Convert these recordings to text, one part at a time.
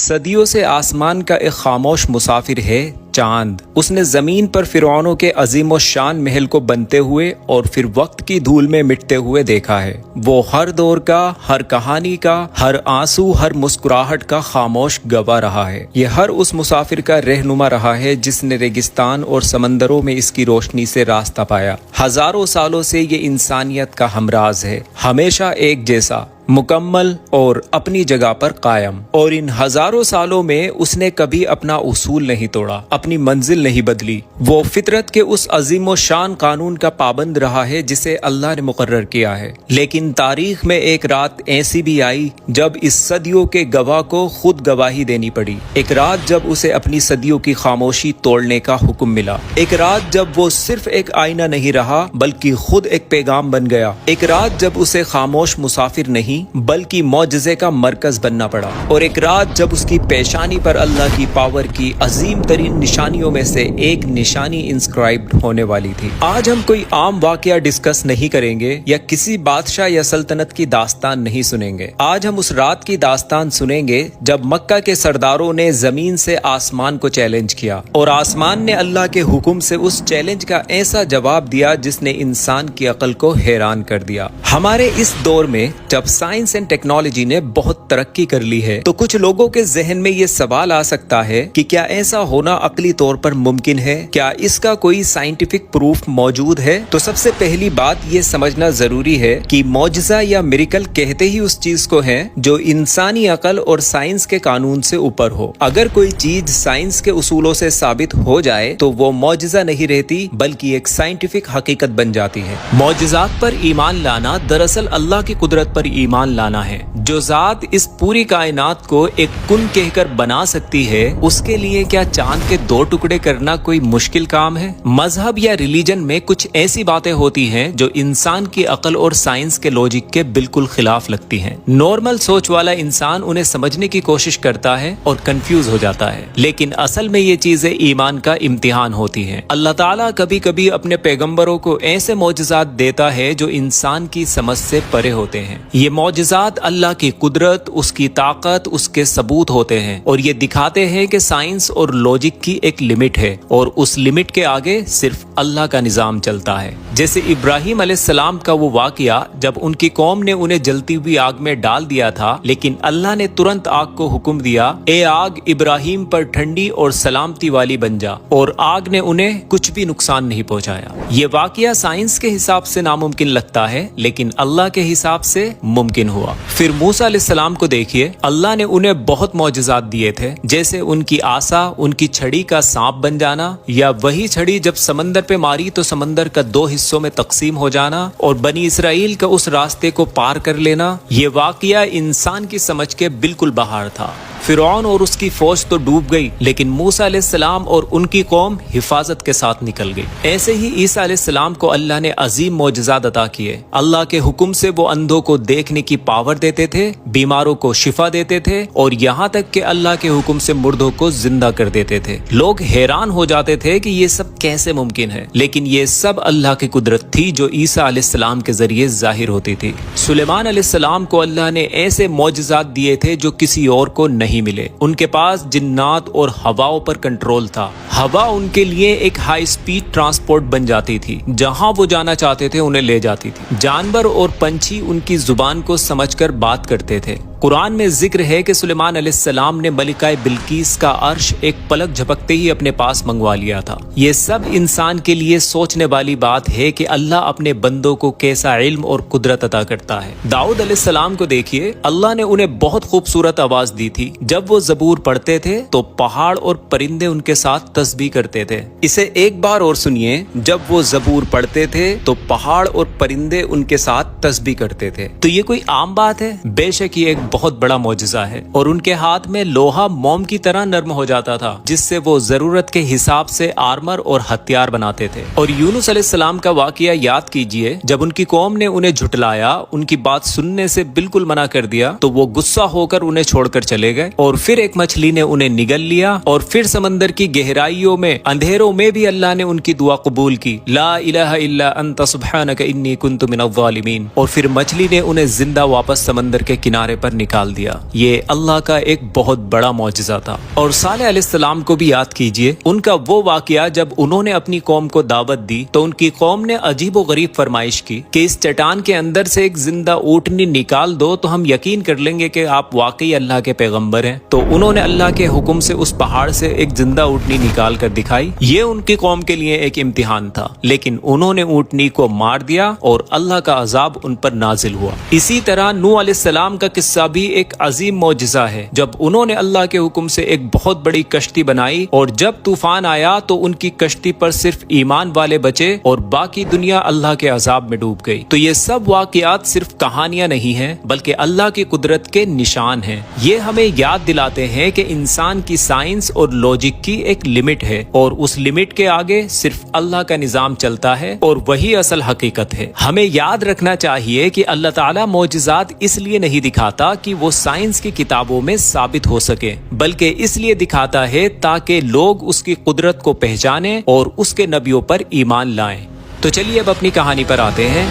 صدیوں سے آسمان کا ایک خاموش مسافر ہے چاند۔ اس نے زمین پر فرعونوں کے عظیم و شان محل کو بنتے ہوئے اور پھر وقت کی دھول میں مٹتے ہوئے دیکھا ہے۔ وہ ہر دور کا، ہر کہانی کا، ہر آنسو، ہر مسکراہٹ کا خاموش گواہ رہا ہے۔ یہ ہر اس مسافر کا رہنما رہا ہے جس نے ریگستان اور سمندروں میں اس کی روشنی سے راستہ پایا۔ ہزاروں سالوں سے یہ انسانیت کا ہمراز ہے، ہمیشہ ایک جیسا، مکمل اور اپنی جگہ پر قائم۔ اور ان ہزاروں سالوں میں اس نے کبھی اپنا اصول نہیں توڑا، اپنی منزل نہیں بدلی۔ وہ فطرت کے اس عظیم و شان قانون کا پابند رہا ہے جسے اللہ نے مقرر کیا ہے۔ لیکن تاریخ میں ایک رات ایسی بھی آئی جب اس صدیوں کے گواہ کو خود گواہی دینی پڑی۔ ایک رات جب اسے اپنی صدیوں کی خاموشی توڑنے کا حکم ملا۔ ایک رات جب وہ صرف ایک آئینہ نہیں رہا بلکہ خود ایک پیغام بن گیا۔ ایک رات جب اسے خاموش مسافر نہیں بلکہ معجزے کا مرکز بننا پڑا۔ اور ایک رات جب اس کی پیشانی پر اللہ کی پاور کی عظیم ترین نشانیوں میں سے ایک نشانی انسکرائبڈ ہونے والی تھی۔ آج ہم کوئی عام واقعہ ڈسکس نہیں کریں گے یا کسی بادشاہ یا سلطنت کی داستان نہیں سنیں گے۔ آج ہم اس رات کی داستان سنیں گے جب مکہ کے سرداروں نے زمین سے آسمان کو چیلنج کیا اور آسمان نے اللہ کے حکم سے اس چیلنج کا ایسا جواب دیا جس نے انسان کی عقل کو حیران کر دیا۔ ہمارے اس دور میں جب سائنس اینڈ ٹیکنالوجی نے بہت ترقی کر لی ہے تو کچھ لوگوں کے ذہن میں یہ سوال آ سکتا ہے کہ کیا ایسا ہونا عقلی طور پر ممکن ہے؟ کیا اس کا کوئی سائنٹیفک پروف موجود ہے؟ تو سب سے پہلی بات یہ سمجھنا ضروری ہے کہ معجزہ یا میریکل کہتے ہی اس چیز کو ہیں جو انسانی عقل اور سائنس کے قانون سے اوپر ہو۔ اگر کوئی چیز سائنس کے اصولوں سے ثابت ہو جائے تو وہ معجزہ نہیں رہتی بلکہ ایک سائنٹیفک حقیقت بن جاتی ہے۔ معجزات پر ایمان لانا دراصل اللہ کی قدرت پر ایمان لانا ہے۔ جو ذات اس پوری کائنات کو ایک کن کہہ کر بنا سکتی ہے، اس کے لیے کیا چاند کے 2 ٹکڑے کرنا کوئی مشکل کام ہے؟ مذہب یا ریلیجن میں کچھ ایسی باتیں ہوتی ہیں جو انسان کی عقل اور سائنس کے لوجک کے بالکل خلاف لگتی ہیں۔ نارمل سوچ والا انسان انہیں سمجھنے کی کوشش کرتا ہے اور کنفیوز ہو جاتا ہے، لیکن اصل میں یہ چیزیں ایمان کا امتحان ہوتی ہیں۔ اللہ تعالیٰ کبھی کبھی اپنے پیغمبروں کو ایسے معجزات دیتا ہے جو انسان کی سمجھ سے پرے ہوتے ہیں۔ یہ معجزات اللہ کی قدرت، اس کی طاقت، اس کے ثبوت ہوتے ہیں اور یہ دکھاتے ہیں کہ سائنس اور لوجک کی ایک لمٹ ہے اور اس لمٹ کے آگے صرف اللہ کا نظام چلتا ہے۔ جیسے ابراہیم علیہ السلام کا وہ واقعہ جب ان کی قوم نے انہیں جلتی ہوئی آگ میں ڈال دیا تھا، لیکن اللہ نے ترنت آگ کو حکم دیا، اے آگ ابراہیم پر ٹھنڈی اور سلامتی والی بن جا، اور آگ نے انہیں کچھ بھی نقصان نہیں پہنچایا۔ یہ واقعہ سائنس کے حساب سے ناممکن لگتا ہے لیکن اللہ کے حساب سے ممکن ہوا۔ پھر موسیٰ علیہ السلام کو دیکھیے، اللہ نے انہیں بہت معجزات دیے تھے، جیسے ان کی عصا، ان کی چھڑی کا سانپ بن جانا، یا وہی چھڑی جب سمندر پہ ماری تو سمندر کا 2 حصوں میں تقسیم ہو جانا اور بنی اسرائیل کا اس راستے کو پار کر لینا۔ یہ واقعہ انسان کی سمجھ کے بالکل باہر تھا۔ فرعون اور اس کی فوج تو ڈوب گئی لیکن موسیٰ علیہ السلام اور ان کی قوم حفاظت کے ساتھ نکل گئی۔ ایسے ہی عیسیٰ علیہ السلام کو اللہ نے عظیم معجزات عطا کیے۔ اللہ کے حکم سے وہ اندھوں کو دیکھنے کی پاور دیتے تھے، بیماروں کو شفا دیتے تھے اور یہاں تک کہ اللہ کے حکم سے مردوں کو زندہ کر دیتے تھے۔ لوگ حیران ہو جاتے تھے کہ یہ سب کیسے ممکن ہے، لیکن یہ سب اللہ کی قدرت تھی جو عیسیٰ علیہ السلام کے ذریعے ظاہر ہوتی تھی۔ سلیمان علیہ السلام کو اللہ نے ایسے معجزات دیے تھے جو کسی اور کو نہیں ملے۔ ان کے پاس جنات اور ہواؤں پر کنٹرول تھا۔ ہوا ان کے لیے ایک ہائی سپیڈ ٹرانسپورٹ بن جاتی تھی، جہاں وہ جانا چاہتے تھے انہیں لے جاتی تھی۔ جانور اور پنچھی ان کی زبان کو سمجھ کر بات کرتے تھے۔ قرآن میں ذکر ہے کہ سلیمان علیہ السلام نے ملکہ بلقیس کا عرش ایک پلک جھپکتے ہی اپنے پاس منگوا لیا تھا۔ یہ سب انسان کے لیے سوچنے والی بات ہے کہ اللہ اپنے بندوں کو کیسا علم اور قدرت عطا کرتا ہے۔ داؤد علیہ السلام کو دیکھیے، اللہ نے انہیں بہت خوبصورت آواز دی تھی۔ جب وہ زبور پڑھتے تھے تو پہاڑ اور پرندے ان کے ساتھ تسبیح کرتے تھے۔ اسے ایک بار اور سنیے، جب وہ زبور پڑھتے تھے تو پہاڑ اور پرندے ان کے ساتھ تسبیح کرتے تھے۔ تو یہ کوئی عام بات ہے؟ بے شک یہ ایک بہت بڑا معجزہ ہے۔ اور ان کے ہاتھ میں لوہا موم کی طرح نرم ہو جاتا تھا جس سے وہ ضرورت کے حساب سے آرمر اور ہتھیار بناتے تھے۔ اور یونس علیہ السلام کا واقعہ یاد کیجئے، جب ان کی قوم نے انہیں جھٹلایا، ان کی بات سننے سے بالکل منع کر دیا تو وہ غصہ ہو کر انہیں چھوڑ کر چلے گئے، اور پھر ایک مچھلی نے انہیں نگل لیا، اور پھر سمندر کی گہرائیوں میں اندھیروں میں بھی اللہ نے ان کی دعا قبول کی، لا الہ الا انت سبحانک انی کنت من الظالمین، اور پھر مچھلی نے انہیں زندہ واپس سمندر کے کنارے پر نکال دیا۔ یہ اللہ کا ایک بہت بڑا معجزہ تھا۔ اور صالح علیہ السلام کو بھی یاد کیجئے، ان کا وہ واقعہ جب انہوں نے اپنی قوم کو دعوت دی تو ان کی قوم نے عجیب و غریب فرمائش کی کہ اس چٹان کے اندر سے ایک زندہ اونٹنی نکال دو تو ہم یقین کر لیں گے کہ آپ واقعی اللہ کے پیغمبر ہیں۔ تو انہوں نے اللہ کے حکم سے اس پہاڑ سے ایک زندہ اونٹنی نکال کر دکھائی۔ یہ ان کی قوم کے لیے ایک امتحان تھا، لیکن انہوں نے اونٹنی کو مار دیا اور اللہ کا عذاب ان پر نازل ہوا۔ اسی طرح نوح علیہ السلام کا قصہ بھی ایک عظیم معجزہ ہے۔ جب انہوں نے اللہ کے حکم سے ایک بہت بڑی کشتی بنائی اور جب طوفان آیا تو ان کی کشتی پر صرف ایمان والے بچے اور باقی دنیا اللہ کے عذاب میں ڈوب گئی۔ تو یہ سب واقعات صرف کہانیاں نہیں ہیں بلکہ اللہ کی قدرت کے نشان ہیں۔ یہ ہمیں یاد دلاتے ہیں کہ انسان کی سائنس اور لاجک کی ایک لمٹ ہے اور اس لمٹ کے آگے صرف اللہ کا نظام چلتا ہے اور وہی اصل حقیقت ہے۔ ہمیں یاد رکھنا چاہیے کہ اللہ تعالیٰ معجزات اس لیے نہیں دکھاتا کہ وہ سائنس کی کتابوں میں ثابت ہو سکے، بلکہ اس لیے دکھاتا ہے تاکہ لوگ اس کی قدرت کو پہچانیں اور اس کے نبیوں پر ایمان لائیں۔ تو چلیے اب اپنی کہانی پر آتے ہیں۔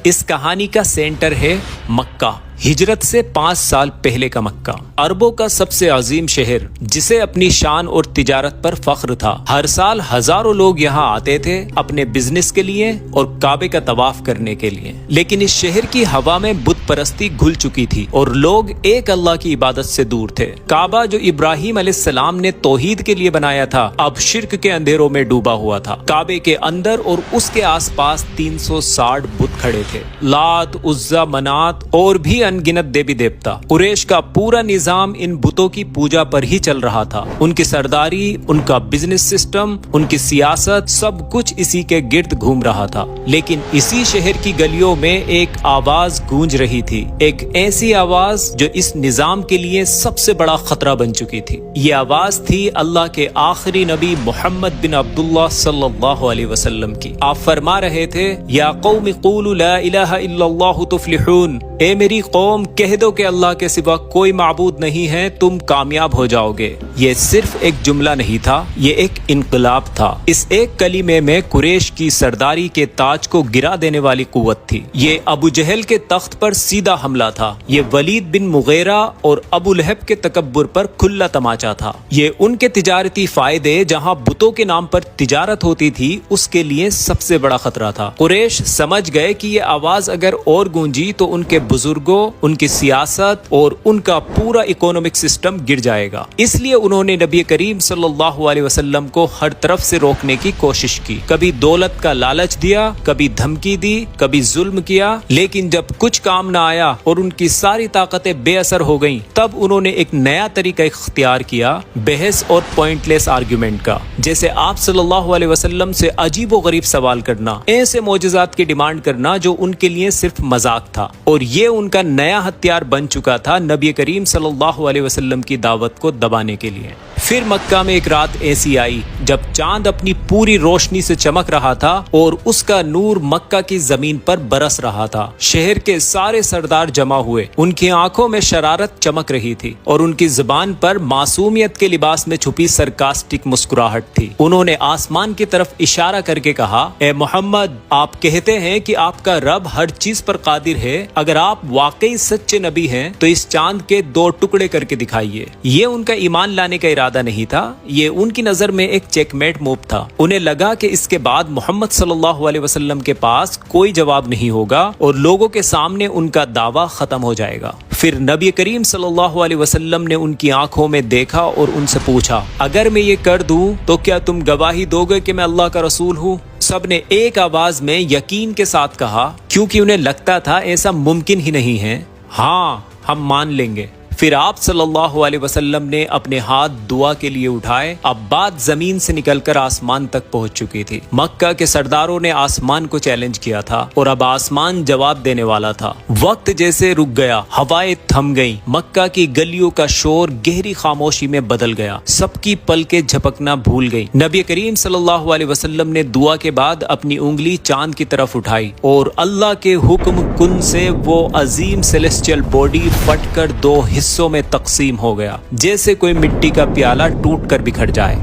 اس کہانی کا سینٹر ہے مکہ، ہجرت سے 5 سال پہلے کا مکہ، عربوں کا سب سے عظیم شہر جسے اپنی شان اور تجارت پر فخر تھا۔ ہر سال ہزاروں لوگ یہاں آتے تھے اپنے بزنس کے لیے اور کعبے کا طواف کرنے کے لیے، لیکن اس شہر کی ہوا میں بت پرستی گھل چکی تھی اور لوگ ایک اللہ کی عبادت سے دور تھے۔ کعبہ جو ابراہیم علیہ السلام نے توحید کے لیے بنایا تھا اب شرک کے اندھیروں میں ڈوبا ہوا تھا۔ کعبے کے اندر اور اس کے آس پاس 360 بت کھڑے تھے، لات، عزا، منات اور بھی انگنت دیوی دیوتا۔ قریش کا پورا نظام ان بتوں کی پوجا پر ہی چل رہا تھا۔ ان کی سرداری، ان کا بزنس سسٹم، ان کی سیاست، سب کچھ اسی کے گرد گھوم رہا تھا۔ لیکن اسی شہر کی گلیوں میں ایک آواز گونج رہی تھی، ایک ایسی آواز جو اس نظام کے لیے سب سے بڑا خطرہ بن چکی تھی۔ یہ آواز تھی اللہ کے آخری نبی محمد بن عبداللہ صلی اللہ علیہ وسلم کی۔ آپ فرما رہے تھے، یا قوم قولوا لا الہ الا اللہ تفلحون، اے میری قوم کہہ دو کہ اللہ کے سوا کوئی معبود نہیں ہے، تم کامیاب ہو جاؤ گے۔ یہ صرف ایک جملہ نہیں تھا، یہ ایک انقلاب تھا۔ اس ایک کلمے میں قریش کی سرداری کے تاج کو گرا دینے والی قوت تھی۔ یہ ابو جہل کے تخت پر سیدھا حملہ تھا، یہ ولید بن مغیرہ اور ابو لہب کے تکبر پر کھلا تماچا تھا۔ یہ ان کے تجارتی فائدے جہاں بتوں کے نام پر تجارت ہوتی تھی اس کے لیے سب سے بڑا خطرہ تھا۔ قریش سمجھ گئے کہ یہ آواز اگر اور گونجی تو ان کے بزرگوں، ان کی سیاست اور ان کا پورا اکنامک سسٹم گر جائے گا۔ اس لیے انہوں نے نبی کریم صلی اللہ علیہ وسلم کو ہر طرف سے روکنے کی کوشش کی۔ کبھی دولت کا لالچ دیا، کبھی دھمکی دی، کبھی ظلم کیا، لیکن جب کچھ کام نہ آیا اور ان کی ساری طاقتیں بے اثر ہو گئیں تب انہوں نے ایک نیا طریقہ اختیار کیا، بحث اور پوائنٹ لیس آرگیومنٹ کا۔ جیسے آپ صلی اللہ علیہ وسلم سے عجیب و غریب سوال کرنا، ایسے معجزات کی ڈیمانڈ کرنا جو ان کے لیے صرف مذاق تھا، اور یہ ان کا نیا ہتھیار بن چکا تھا نبی کریم صلی اللہ علیہ وسلم کی دعوت کو دبانے کے لیے۔ پھر مکہ میں ایک رات ایسی آئی جب چاند اپنی پوری روشنی سے چمک رہا تھا اور اس کا نور مکہ کی زمین پر برس رہا تھا۔ شہر کے سارے سردار جمع ہوئے، ان کی آنکھوں میں شرارت چمک رہی تھی اور ان کی زبان پر معصومیت کے لباس میں چھپی سرکاسٹک مسکراہٹ تھی۔ انہوں نے آسمان کی طرف اشارہ کر کے کہا، اے محمد، آپ کہتے ہیں کہ آپ کا رب ہر چیز پر قادر ہے، اگر آپ واقعی سچے نبی ہیں تو اس چاند کے 2 ٹکڑے کر کے دکھائیے۔ یہ ان کا ایمان لانے کا ارادہ نہیں تھا، یہ ان کی نظر میں ایک چیک میٹ موو تھا۔ انہیں لگا کہ اس کے بعد محمد صلی اللہ علیہ وسلم کے پاس کوئی جواب نہیں ہوگا اور لوگوں کے سامنے ان کا دعویٰ ختم ہو جائے گا۔ پھر نبی کریم صلی اللہ علیہ وسلم نے ان کی آنکھوں میں دیکھا اور ان سے پوچھا، اگر میں یہ کر دوں تو کیا تم گواہی دو گے کہ میں اللہ کا رسول ہوں؟ سب نے ایک آواز میں یقین کے ساتھ کہا، کیونکہ انہیں لگتا تھا ایسا ممکن ہی نہیں ہے، ہاں ہم مان لیں گے۔ پھر آپ صلی اللہ علیہ وسلم نے اپنے ہاتھ دعا کے لیے اٹھائے۔ اب بات زمین سے نکل کر آسمان تک پہنچ چکی تھی۔ مکہ کے سرداروں نے آسمان کو چیلنج کیا تھا اور اب آسمان جواب دینے والا تھا۔ وقت جیسے رک گیا، ہوائیں تھم گئیں، مکہ کی گلیوں کا شور گہری خاموشی میں بدل گیا، سب کی پلکیں جھپکنا بھول گئیں۔ نبی کریم صلی اللہ علیہ وسلم نے دعا کے بعد اپنی انگلی چاند کی طرف اٹھائی اور اللہ کے حکم کن سے وہ عظیم سیلیسٹیل باڈی پھٹ کر 2 حصوں میں تقسیم ہو گیا، جیسے کوئی مٹی کا پیالہ ٹوٹ کر بکھر جائے۔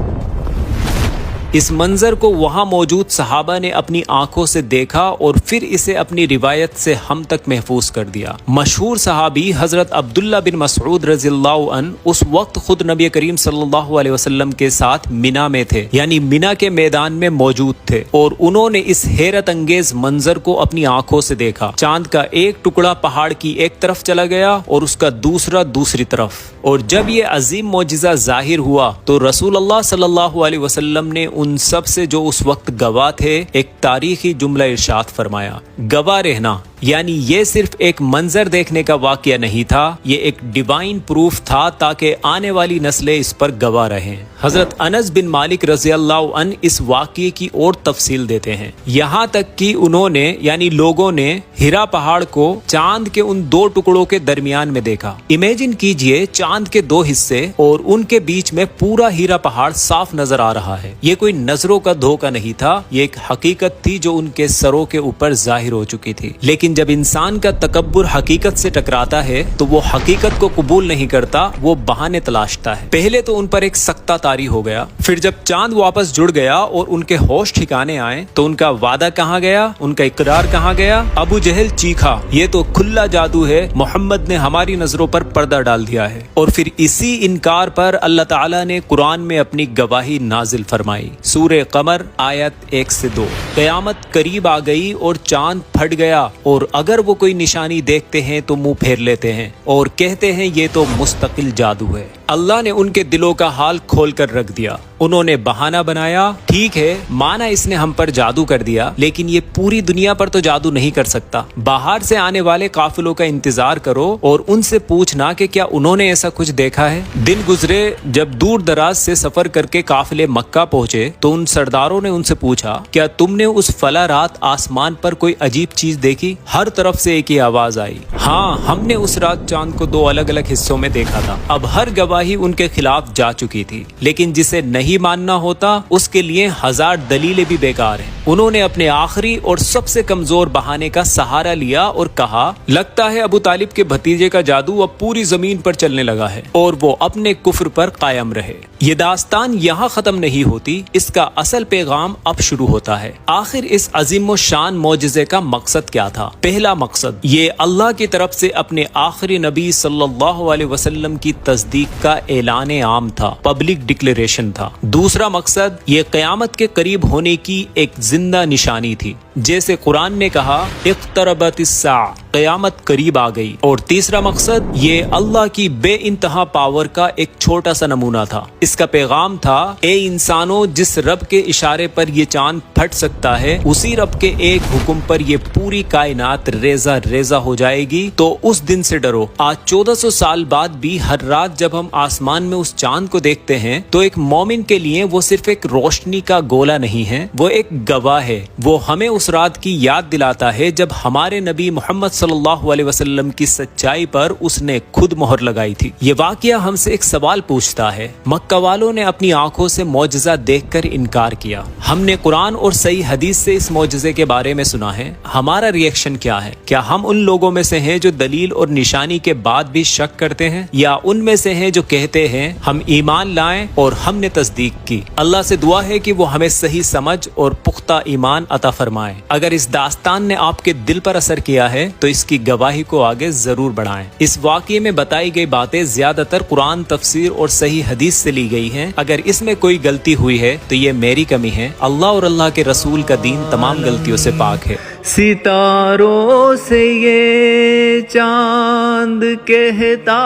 اس منظر کو وہاں موجود صحابہ نے اپنی آنکھوں سے دیکھا اور پھر اسے اپنی روایت سے ہم تک محفوظ کر دیا۔ مشہور صحابی حضرت عبداللہ بن مسعود رضی اللہ عنہ اس وقت خود نبی کریم صلی اللہ علیہ وسلم کے ساتھ منا میں تھے، یعنی منا کے میدان میں موجود تھے، اور انہوں نے اس حیرت انگیز منظر کو اپنی آنکھوں سے دیکھا۔ چاند کا ایک ٹکڑا پہاڑ کی ایک طرف چلا گیا اور اس کا دوسرا دوسری طرف، اور جب یہ عظیم معجزہ ظاہر ہوا تو رسول اللہ صلی اللہ علیہ وسلم نے ان سب سے جو اس وقت گواہ تھے ایک تاریخی جملہ ارشاد فرمایا، گواہ رہنا، یعنی یہ صرف ایک منظر دیکھنے کا واقعہ نہیں تھا، یہ ایک ڈیوائن پروف تھا تاکہ آنے والی نسلیں اس پر گواہ رہیں۔ حضرت انس بن مالک رضی اللہ عنہ اس واقعے کی اور تفصیل دیتے ہیں، یہاں تک کہ انہوں نے یعنی لوگوں نے ہیرا پہاڑ کو چاند کے ان دو ٹکڑوں کے درمیان میں دیکھا۔ امیجن کیجئے چاند کے دو حصے اور ان کے بیچ میں پورا ہیرا پہاڑ صاف نظر آ رہا ہے۔ یہ کوئی نظروں کا دھوکہ نہیں تھا، یہ ایک حقیقت تھی جو ان کے سروں کے اوپر ظاہر ہو چکی تھی۔ لیکن جب انسان کا تکبر حقیقت سے ٹکراتا ہے تو وہ حقیقت کو قبول نہیں کرتا، وہ بہانے تلاشتا ہے۔ پہلے تو ان پر ایک سکتہ طاری ہو گیا، پھر جب چاند واپس جڑ گیا اور ان کے ہوش ٹھکانے آئے تو ان کا وعدہ کہاں گیا، ان کا اقرار کہاں گیا؟ ابو جہل چیخا، یہ تو کھلا جادو ہے، محمد نے ہماری نظروں پر پردہ ڈال دیا ہے۔ اور پھر اسی انکار پر اللہ تعالیٰ نے قرآن میں اپنی گواہی نازل فرمائی۔ سورہ قمر آیت 1 سے 2۔ قیامت قریب آ گئی اور چاند پھٹ گیا، اور اگر وہ کوئی نشانی دیکھتے ہیں تو منہ پھیر لیتے ہیں اور کہتے ہیں یہ تو مستقل جادو ہے۔ اللہ نے ان کے دلوں کا حال کھول کر رکھ دیا۔ انہوں نے بہانہ بنایا، ٹھیک ہے مانا اس نے ہم پر جادو کر دیا، لیکن یہ پوری دنیا پر تو جادو نہیں کر سکتا۔ باہر سے آنے والے قافلوں کا انتظار کرو اور ان سے پوچھنا کہ کیا انہوں نے ایسا کچھ دیکھا ہے۔ دن گزرے، جب دور دراز سے سفر کر کے قافلے مکہ پہنچے تو ان سرداروں نے ان سے پوچھا، کیا تم نے اس فلاں رات آسمان پر کوئی عجیب چیز دیکھی؟ ہر طرف سے ایک ہی آواز آئی، ہاں ہم نے اس رات چاند کو دو الگ الگ حصوں میں دیکھا تھا۔ اب ہر گواہی ان کے خلاف جا چکی تھی، لیکن جسے نہیں ماننا ہوتا اس کے لیے 1000 دلیلیں بھی بیکار ہیں۔ انہوں نے اپنے آخری اور سب سے کمزور بہانے کا سہارا لیا اور کہا، لگتا ہے ابو طالب کے بھتیجے کا جادو اب پوری زمین پر چلنے لگا ہے، اور وہ اپنے کفر پر قائم رہے۔ یہ داستان یہاں ختم نہیں ہوتی، اس کا اصل پیغام اب شروع ہوتا ہے۔ آخر اس عظیم و شان معجزے کا مقصد کیا تھا؟ پہلا مقصد یہ اللہ کی طرف سے اپنے آخری نبی صلی اللہ علیہ وسلم کی تصدیق کا اعلان عام تھا، پبلک ڈکلیریشن تھا۔ دوسرا مقصد یہ قیامت کے قریب ہونے کی ایک زندہ نشانی تھی، جیسے قرآن نے کہا اقتربت الساعہ، قیامت قریب آ گئی۔ اور تیسرا مقصد یہ اللہ کی بے انتہا پاور کا ایک چھوٹا سا نمونہ تھا۔ اس کا پیغام تھا، اے انسانوں، جس رب کے اشارے پر یہ چاند پھٹ سکتا ہے، اسی رب کے ایک حکم پر یہ پوری کائنات ریزہ ریزہ ہو جائے گی، تو اس دن سے ڈرو۔ آج 1400 سال بعد بھی ہر رات جب ہم آسمان میں اس چاند کو دیکھتے ہیں تو ایک مومن کے لیے وہ صرف ایک روشنی کا گولہ نہیں ہے، وہ ایک گواہ ہے۔ وہ ہمیں اس رات کی یاد دلاتا ہے جب ہمارے نبی محمد صلی اللہ علیہ وسلم کی سچائی پر اس نے خود مہر لگائی تھی۔ یہ واقعہ ہم سے ایک سوال پوچھتا ہے، مکہ والوں نے اپنی آنکھوں سے معجزہ دیکھ کر انکار کیا، ہم نے قرآن اور صحیح حدیث سے اس معجزے کے بارے میں سنا ہے، ہمارا ریئیکشن کیا ہے؟ کیا ہم ان لوگوں میں سے ہیں جو دلیل اور نشانی کے بعد بھی شک کرتے ہیں، یا ان میں سے ہیں جو کہتے ہیں ہم ایمان لائیں اور ہم نے تصدیق کی؟ اللہ سے دعا ہے کہ وہ ہمیں صحیح سمجھ اور پختہ ایمان عطا فرمائے۔ اگر اس داستان نے آپ کے دل پر اثر کیا ہے تو اس کی گواہی کو آگے ضرور بڑھائیں۔ اس واقعے میں بتائی گئی باتیں زیادہ تر قرآن، تفسیر اور صحیح حدیث سے لی گئی ہیں۔ اگر اس میں کوئی غلطی ہوئی ہے تو یہ میری کمی ہے۔ اللہ اور اللہ کے رسول کا دین تمام غلطیوں سے پاک ہے۔ ستاروں سے یہ چاند کہتا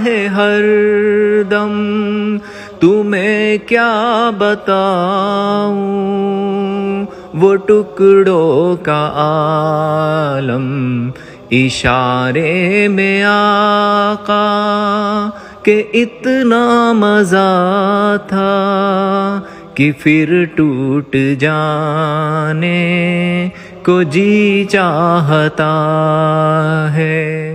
ہے ہر دم، تمہیں کیا بتاؤں، وہ ٹکڑوں کا عالم اشارے میں آقا کہ اتنا مزہ تھا کہ پھر ٹوٹ جانے کو جی چاہتا ہے۔